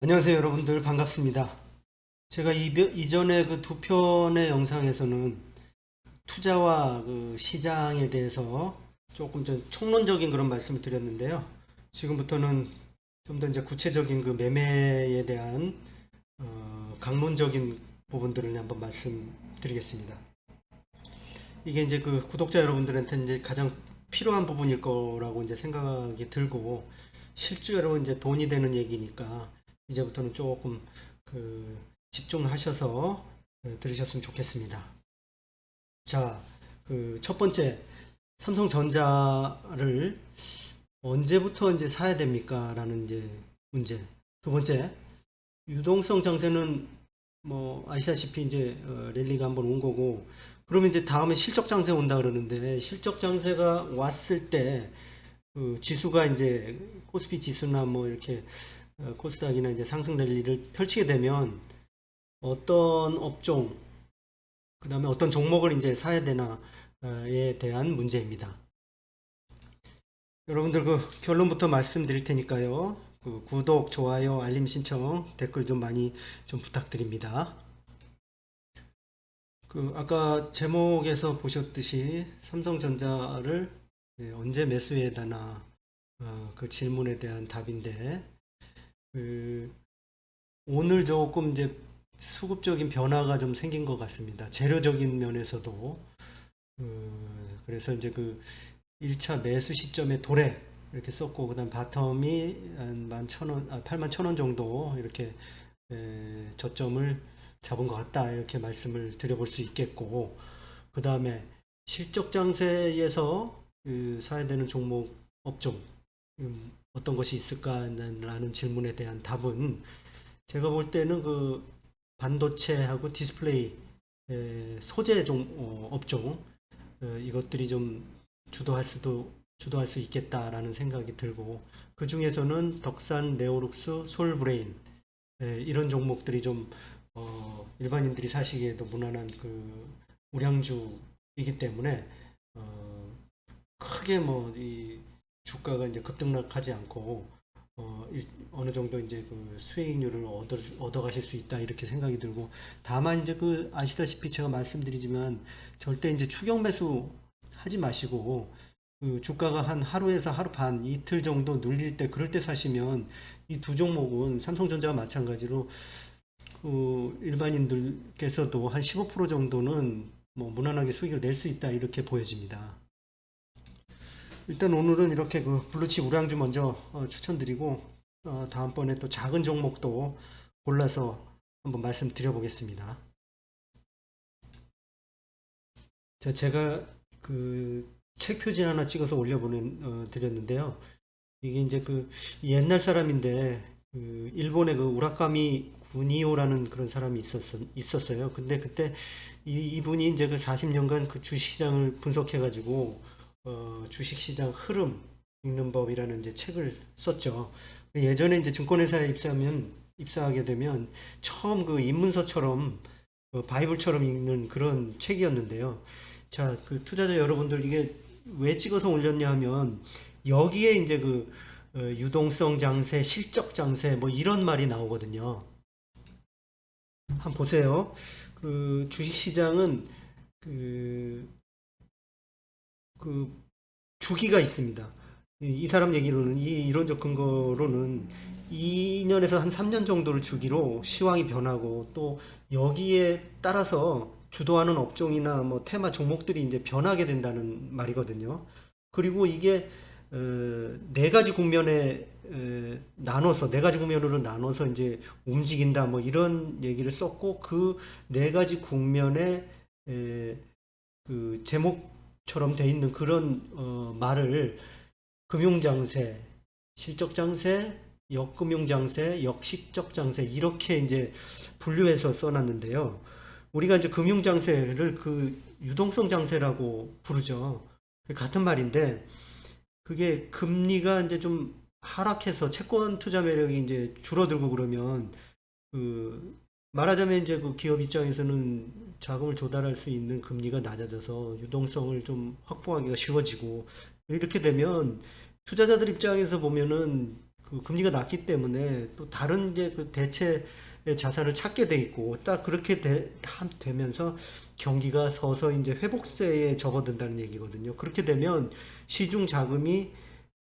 안녕하세요, 여러분들. 반갑습니다. 제가 이전에 그 두 편의 영상에서는 투자와 그 시장에 대해서 조금 좀 총론적인 그런 말씀을 드렸는데요. 지금부터는 좀 더 이제 구체적인 그 매매에 대한 강론적인 부분들을 한번 말씀드리겠습니다. 이게 이제 그 구독자 여러분들한테 이제 가장 필요한 부분일 거라고 이제 생각이 들고, 실제로 이제 돈이 되는 얘기니까 이제부터는 조금 그 집중하셔서 들으셨으면 좋겠습니다. 자, 그 첫 번째, 삼성전자를 언제부터 이제 사야 됩니까? 라는 이제 문제. 두 번째, 유동성 장세는 뭐 아시다시피 이제 랠리가 한번 온 거고, 그러면 이제 다음에 실적 장세 온다 그러는데, 실적 장세가 왔을 때 그 지수가 이제 코스피 지수나 뭐 이렇게 코스닥이나 이제 상승 랠리를 펼치게 되면 어떤 업종, 그다음에 어떤 종목을 이제 사야 되나에 대한 문제입니다. 여러분들 그 결론부터 말씀드릴 테니까요. 그 구독, 좋아요, 알림 신청, 댓글 좀 많이 좀 부탁드립니다. 그 아까 제목에서 보셨듯이 삼성전자를 언제 매수해야 되나, 그 질문에 대한 답인데, 그 오늘 조금 이제 수급적인 변화가 좀 생긴 것 같습니다. 재료적인 면에서도. 그래서 이제 그 1차 매수 시점에 도래 이렇게 썼고, 그다음 바텀이 한 11,000원, 81,000원 정도 이렇게 저점을 잡은 것 같다, 이렇게 말씀을 드려볼 수 있겠고, 그 다음에 실적 장세에서 그 사야 되는 종목, 업종, 어떤 것이 있을까라는 질문에 대한 답은, 제가 볼 때는 그 반도체하고 디스플레이 소재 업종, 이것들이 좀 주도할 수 있겠다라는 생각이 들고, 그 중에서는 덕산, 네오룩스, 솔브레인, 이런 종목들이 좀 일반인들이 사시기에도 무난한 그 우량주이기 때문에 어, 크게 뭐 이 주가가 이제 급등락하지 않고 어느 정도 이제 그 수익률을 얻어 가실 수 있다, 이렇게 생각이 들고, 다만 이제 그 아시다시피 제가 말씀드리지만 절대 이제 추격 매수 하지 마시고, 그 주가가 한 하루에서 하루 반, 이틀 정도 눌릴 때, 그럴 때 사시면, 이 두 종목은 삼성전자와 마찬가지로 그 일반인들께서도 한 15% 정도는 뭐 무난하게 수익을 낼 수 있다, 이렇게 보여집니다. 일단 오늘은 이렇게 그 블루칩 우량주 먼저 추천드리고, 다음번에 또 작은 종목도 골라서 한번 말씀드려 보겠습니다. 제가 그 책 표지 하나 찍어서 드렸는데요. 이게 이제 그 옛날 사람인데, 그 일본의 그 우라카미 구니오라는 그런 사람이 있었어요. 근데 그때 이분이 이제 그 40년간 그 주식시장을 분석해가지고 주식시장 흐름 읽는 법이라는 이제 책을 썼죠. 예전에 이제 증권회사에 입사하게 되면 처음 그 입문서처럼 바이블처럼 읽는 그런 책이었는데요. 자, 그 투자자 여러분들, 이게 왜 찍어서 올렸냐 하면, 여기에 이제 그 유동성 장세, 실적 장세 뭐 이런 말이 나오거든요. 한번 보세요. 그 주식시장은 그, 그 주기가 있습니다. 이 사람 얘기로는, 이 이론적 근거로는 2년에서 한 3년 정도를 주기로 시황이 변하고, 또 여기에 따라서 주도하는 업종이나 뭐 테마 종목들이 이제 변하게 된다는 말이거든요. 그리고 이게 네 가지 국면에 네 가지 국면으로 나눠서 이제 움직인다, 뭐 이런 얘기를 썼고, 그 네 가지 국면에 그 제목처럼 돼 있는 그런 말을 금융장세, 실적장세, 역금융장세, 역식적장세, 이렇게 이제 분류해서 써놨는데요. 우리가 이제 금융장세를 그 유동성 장세라고 부르죠. 같은 말인데, 그게 금리가 이제 좀 하락해서 채권 투자 매력이 이제 줄어들고 그러면, 그 말하자면 이제 그 기업 입장에서는 자금을 조달할 수 있는 금리가 낮아져서 유동성을 좀 확보하기가 쉬워지고, 이렇게 되면 투자자들 입장에서 보면은 그 그 금리가 낮기 때문에 또 다른 이제 그 대체 자산을 찾게 돼 있고 딱 그렇게 되면서 경기가 서서히 이제 회복세에 접어든다는 얘기거든요. 그렇게 되면 시중 자금이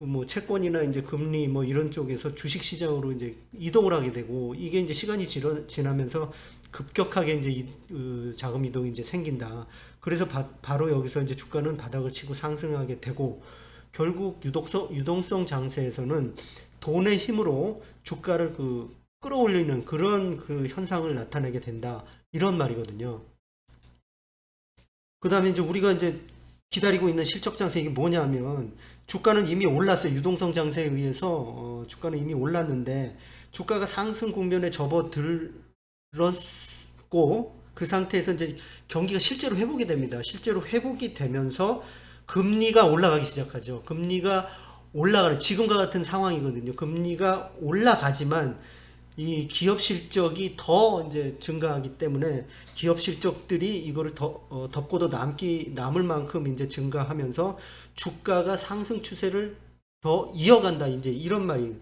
뭐 채권이나 이제 금리 뭐 이런 쪽에서 주식 시장으로 이제 이동을 하게 되고 이게 이제 시간이 지나면서 급격하게 이제 자금 이동이 이제 생긴다. 그래서 바로 여기서 이제 주가는 바닥을 치고 상승하게 되고 결국 유동성 장세에서는 돈의 힘으로 주가를 끌어올리는 그런 그 현상을 나타내게 된다. 이런 말이거든요. 그 다음에 이제 우리가 이제 기다리고 있는 실적 장세 이게 뭐냐면 주가는 이미 올랐어요. 유동성 장세에 의해서 주가는 이미 올랐는데 주가가 상승 국면에 접어들었고 그 상태에서 이제 경기가 실제로 회복이 됩니다. 실제로 회복이 되면서 금리가 올라가기 시작하죠. 금리가 올라가는 지금과 같은 상황이거든요. 금리가 올라가지만 이 기업 실적이 더 이제 증가하기 때문에 기업 실적들이 이거를 덮고도 남을 만큼 이제 증가하면서 주가가 상승 추세를 더 이어간다. 이제 이런 말이에요.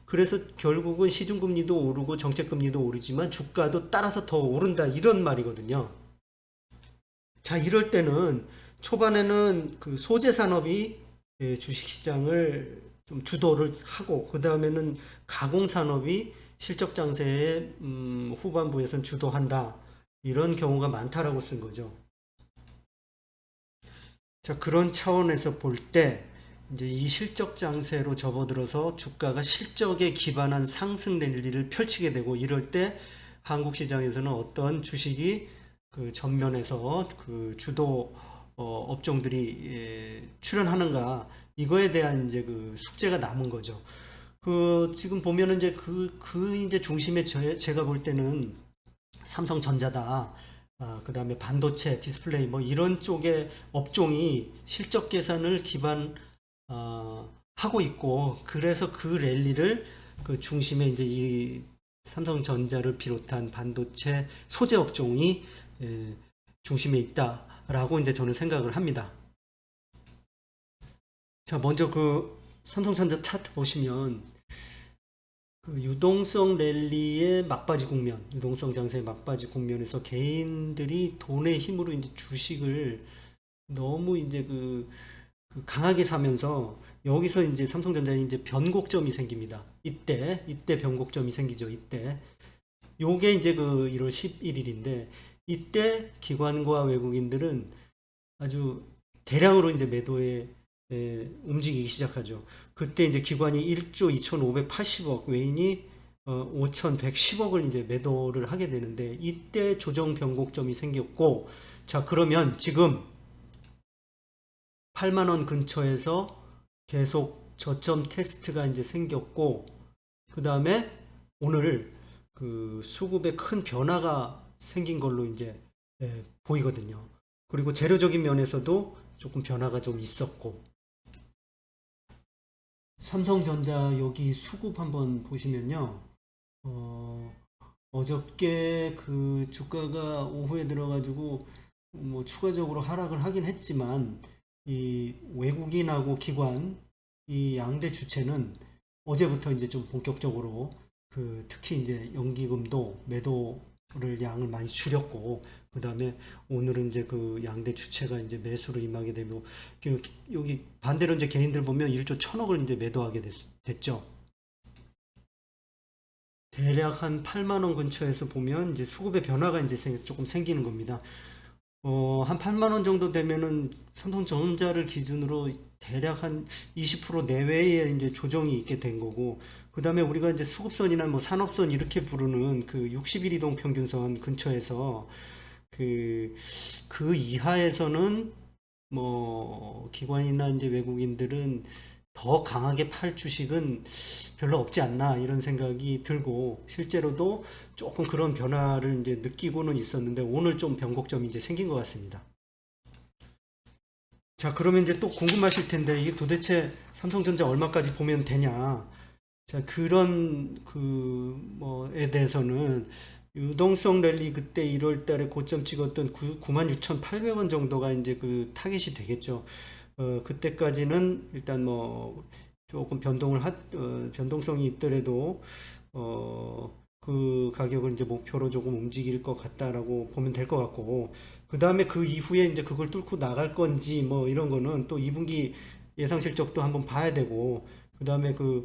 그래서 결국은 시중금리도 오르고 정책금리도 오르지만 주가도 따라서 더 오른다. 이런 말이거든요. 자, 이럴 때는 초반에는 그 소재 산업이 주식시장을 좀 주도를 하고 그 다음에는 가공 산업이 실적 장세의 후반부에선 주도한다. 이런 경우가 많다라고 쓴 거죠. 자, 그런 차원에서 볼 때 이제 이 실적 장세로 접어들어서 주가가 실적에 기반한 상승 랠리를 펼치게 되고 이럴 때 한국 시장에서는 어떤 주식이 그 전면에서 그 주도 업종들이 출현하는가 이거에 대한 이제 그 숙제가 남은 거죠. 그 지금 보면은 이제 그 이제 중심에 제가 볼 때는 삼성전자다. 그다음에 반도체, 디스플레이 뭐 이런 쪽의 업종이 실적 계산을 기반 하고 있고 그래서 그 랠리를 그 중심에 이제 이 삼성전자를 비롯한 반도체 소재 업종이 중심에 있다라고 이제 저는 생각을 합니다. 자, 먼저 그 삼성전자 차트 보시면 그 유동성 랠리의 막바지 국면, 유동성 장세의 막바지 국면에서 개인들이 돈의 힘으로 이제 주식을 너무 이제 그 강하게 사면서 여기서 이제 삼성전자에 이제 변곡점이 생깁니다. 이때 변곡점이 생기죠. 이때. 요게 이제 그 1월 11일인데 이때 기관과 외국인들은 아주 대량으로 이제 매도에 움직이기 시작하죠. 그때 이제 기관이 1조 2,580억, 외인이 5,110억을 이제 매도를 하게 되는데 이때 조정 변곡점이 생겼고 자 그러면 지금 8만 원 근처에서 계속 저점 테스트가 이제 생겼고 그 다음에 오늘 그 수급에 큰 변화가 생긴 걸로 이제 보이거든요. 그리고 재료적인 면에서도 조금 변화가 좀 있었고 삼성전자 여기 수급 한번 보시면요. 어저께 그 주가가 오후에 들어가지고 뭐 추가적으로 하락을 하긴 했지만 이 외국인하고 기관 이 양대 주체는 어제부터 이제 좀 본격적으로 그 특히 이제 연기금도 매도를 양을 많이 줄였고 그 다음에 오늘은 이제 그 양대 주체가 이제 매수로 임하게 되고 여기 반대로 이제 개인들 보면 1조 1,000억을 이제 매도하게 됐죠. 대략 한 8만 원 근처에서 보면 이제 수급의 변화가 이제 조금 생기는 겁니다. 한 8만 원 정도 되면은 삼성전자를 기준으로 대략 한 20% 내외에 이제 조정이 있게 된 거고, 그 다음에 우리가 이제 수급선이나 뭐 산업선 이렇게 부르는 그 60일 이동 평균선 근처에서 그 이하에서는 뭐 기관이나 이제 외국인들은 더 강하게 팔 주식은 별로 없지 않나 이런 생각이 들고 실제로도 조금 그런 변화를 이제 느끼고는 있었는데 오늘 좀 변곡점이 이제 생긴 것 같습니다. 자, 그러면 이제 또 궁금하실 텐데 이게 도대체 삼성전자 얼마까지 보면 되냐? 자, 그런 그 뭐에 대해서는 유동성 랠리 그때 1월 달에 고점 찍었던 96,800원 정도가 이제 그 타겟이 되겠죠. 그때까지는 일단 뭐 조금 변동성이 있더라도 그 가격을 이제 목표로 조금 움직일 것 같다라고 보면 될 것 같고, 그 다음에 그 이후에 이제 그걸 뚫고 나갈 건지 뭐 이런 거는 또 2분기 예상 실적도 한번 봐야 되고, 그 다음에 그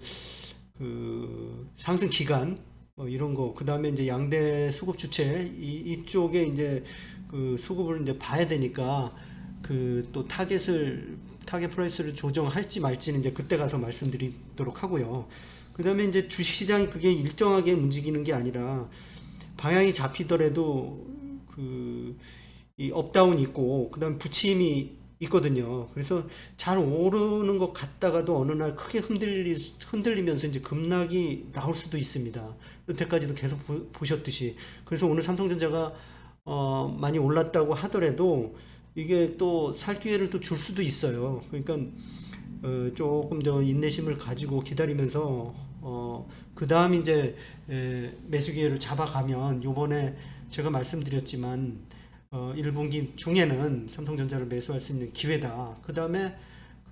상승 기간 뭐 이런 거, 그 다음에 이제 양대 수급 주체 이쪽에 이제 그 수급을 이제 봐야 되니까, 그 또 타겟 프라이스를 조정할지 말지는 이제 그때 가서 말씀드리도록 하고요. 그 다음에 이제 주식시장이 그게 일정하게 움직이는 게 아니라 방향이 잡히더라도 이 업다운이 있고 그다음 부침이 있거든요. 그래서 잘 오르는 것 같다가도 어느 날 크게 흔들리면서 이제 급락이 나올 수도 있습니다. 여태까지도 계속 보셨듯이. 그래서 오늘 삼성전자가 많이 올랐다고 하더라도 이게 또 살 기회를 또 줄 수도 있어요. 그러니까 조금 더 인내심을 가지고 기다리면서 그 다음 이제 매수 기회를 잡아가면, 요번에 제가 말씀드렸지만 1분기 중에는 삼성전자를 매수할 수 있는 기회다. 그 다음에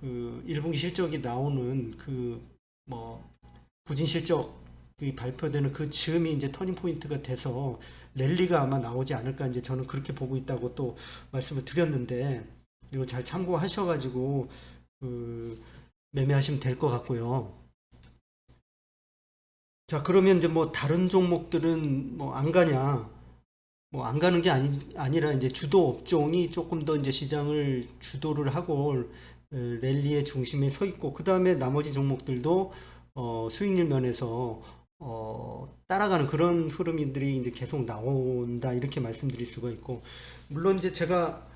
그 1분기 실적이 나오는 그 뭐 부진 실적이 발표되는 그 즈음이 이제 터닝 포인트가 돼서 랠리가 아마 나오지 않을까, 이제 저는 그렇게 보고 있다고 또 말씀을 드렸는데, 이거 잘 참고하셔가지고 그 매매하시면 될 것 같고요. 자, 그러면 이제 뭐 다른 종목들은 뭐 안 가냐? 뭐 안 가는 게 아니라 이제 주도 업종이 조금 더 이제 시장을 주도를 하고 랠리의 중심에 서 있고, 그 다음에 나머지 종목들도 수익률 면에서 따라가는 그런 흐름들이 이제 계속 나온다, 이렇게 말씀드릴 수가 있고, 물론 이제 제가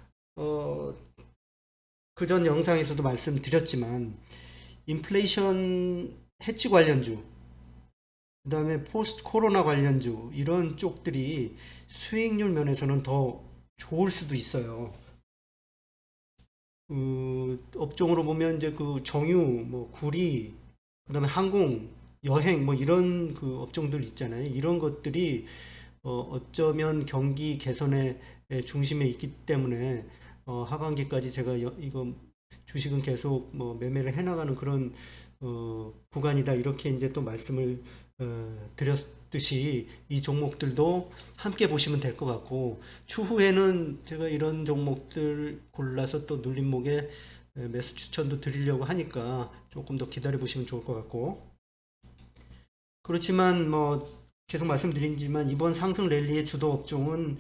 그전 영상에서도 말씀드렸지만 인플레이션 해치 관련주, 그 다음에 포스트 코로나 관련주 이런 쪽들이 수익률 면에서는 더 좋을 수도 있어요. 그 업종으로 보면 이제 그 정유, 뭐 구리, 그 다음에 항공, 여행 뭐 이런 그 업종들 있잖아요. 이런 것들이 어쩌면 경기 개선의 중심에 있기 때문에 하반기까지 제가 이거 주식은 계속 뭐 매매를 해나가는 그런 구간이다, 이렇게 이제 또 말씀을 드렸듯이 이 종목들도 함께 보시면 될 것 같고, 추후에는 제가 이런 종목들 골라서 또 눌림목에 매수 추천도 드리려고 하니까 조금 더 기다려 보시면 좋을 것 같고, 그렇지만 뭐 계속 말씀드리지만 이번 상승 랠리의 주도 업종은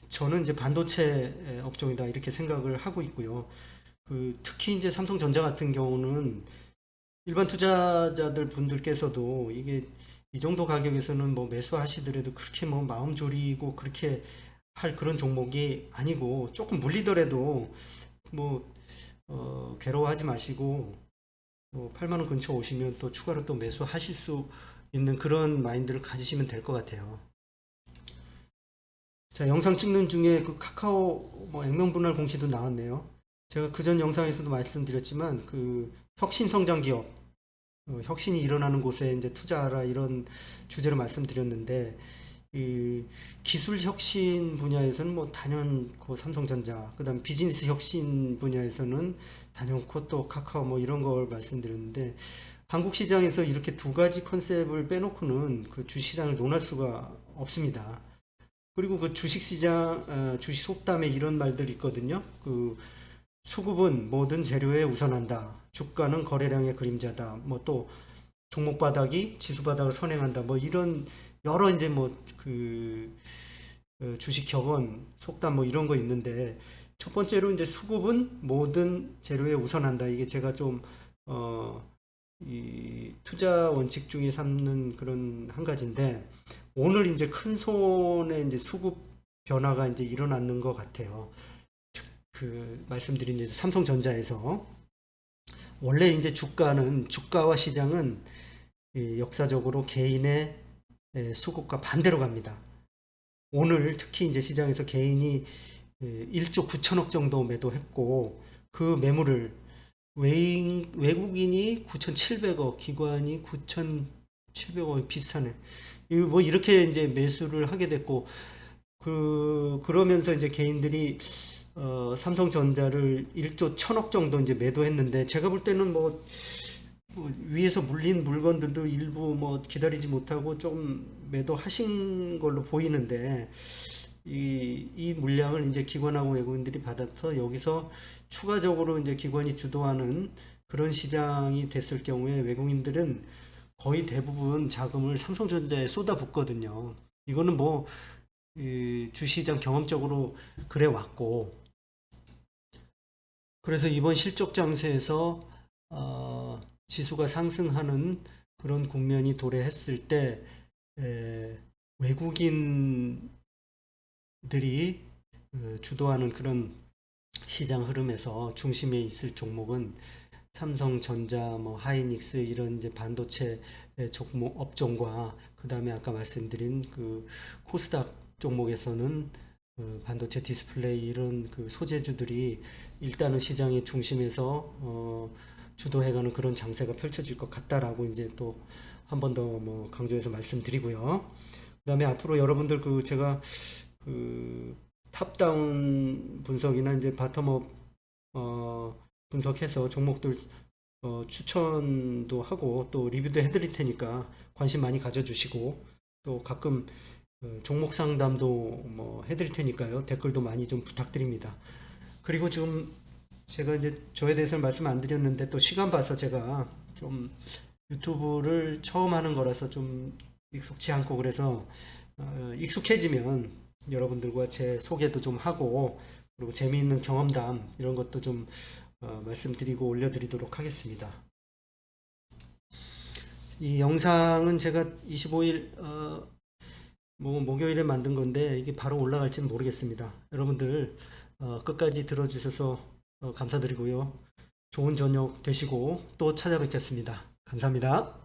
저는 이제 반도체 업종이다, 이렇게 생각을 하고 있고요. 특히 이제 삼성전자 같은 경우는 일반 투자자들 분들께서도 이게 이 정도 가격에서는 뭐 매수하시더라도 그렇게 뭐 마음 졸이고 그렇게 할 그런 종목이 아니고, 조금 물리더라도 뭐 괴로워하지 마시고 8만 원 근처 오시면 또 추가로 또 매수하실 수 있는 그런 마인드를 가지시면 될 것 같아요. 자, 영상 찍는 중에 그 카카오 뭐 액면 분할 공시도 나왔네요. 제가 그전 영상에서도 말씀드렸지만 그 혁신 성장 기업, 혁신이 일어나는 곳에 이제 투자하라, 이런 주제로 말씀드렸는데, 이 기술 혁신 분야에서는 뭐 단연코 삼성전자, 그다음 비즈니스 혁신 분야에서는 단연코 또 카카오 뭐 이런 걸 말씀드렸는데, 한국 시장에서 이렇게 두 가지 컨셉을 빼놓고는 그 주시장을 논할 수가 없습니다. 그리고 그 주식시장, 주식 속담에 이런 말들이 있거든요. 그 수급은 모든 재료에 우선한다. 주가는 거래량의 그림자다. 뭐 또 종목 바닥이 지수 바닥을 선행한다. 뭐 이런 여러 이제 뭐 주식 격언, 속담 뭐 이런 거 있는데, 첫 번째로 이제 수급은 모든 재료에 우선한다. 이게 제가 좀 이 투자 원칙 중에 삼는 그런 한 가지인데, 오늘 이제 큰 손에 이제 수급 변화가 이제 일어나는 것 같아요. 말씀드린 이제 삼성전자에서 원래 이제 주가와 시장은 역사적으로 개인의 수급과 반대로 갑니다. 오늘 특히 이제 시장에서 개인이 1조 9천억 정도 매도했고, 그 매물을 외국인이 9,700억, 기관이 9,700억, 비슷하네. 뭐 이렇게 이제 매수를 하게 됐고, 그러면서 이제 개인들이 삼성전자를 1조 1천억 정도 이제 매도했는데, 제가 볼 때는 뭐 위에서 물린 물건들도 일부 뭐 기다리지 못하고 좀 매도하신 걸로 보이는데 이 물량을 이제 기관하고 외국인들이 받아서 여기서 추가적으로 이제 기관이 주도하는 그런 시장이 됐을 경우에 외국인들은 거의 대부분 자금을 삼성전자에 쏟아붓거든요. 이거는 뭐 주시장 경험적으로 그래 왔고, 그래서 이번 실적 장세에서 지수가 상승하는 그런 국면이 도래했을 때 외국인들이 주도하는 그런 시장 흐름에서 중심에 있을 종목은 삼성전자, 뭐 하이닉스 이런 이제 반도체 종목 업종과 그 다음에 아까 말씀드린 그 코스닥 종목에서는 반도체 디스플레이 이런 그 소재주들이 일단은 시장의 중심에서 주도해가는 그런 장세가 펼쳐질 것 같다라고 이제 또 한 번 더 뭐 강조해서 말씀드리고요. 그다음에 앞으로 여러분들 그 제가 그 탑다운 분석이나 이제 바텀업 분석해서 종목들 추천도 하고 또 리뷰도 해드릴 테니까 관심 많이 가져주시고 또 가끔 종목 상담도 뭐 해드릴 테니까요. 댓글도 많이 좀 부탁드립니다. 그리고 지금 제가 이제 저에 대해서는 말씀 안 드렸는데 또 시간 봐서 제가 좀 유튜브를 처음 하는 거라서 좀 익숙치 않고 그래서 익숙해지면 여러분들과 제 소개도 좀 하고 그리고 재미있는 경험담 이런 것도 좀 말씀드리고 올려드리도록 하겠습니다. 이 영상은 제가 25일 뭐 목요일에 만든 건데 이게 바로 올라갈지는 모르겠습니다. 여러분들 끝까지 들어주셔서 감사드리고요. 좋은 저녁 되시고 또 찾아뵙겠습니다. 감사합니다.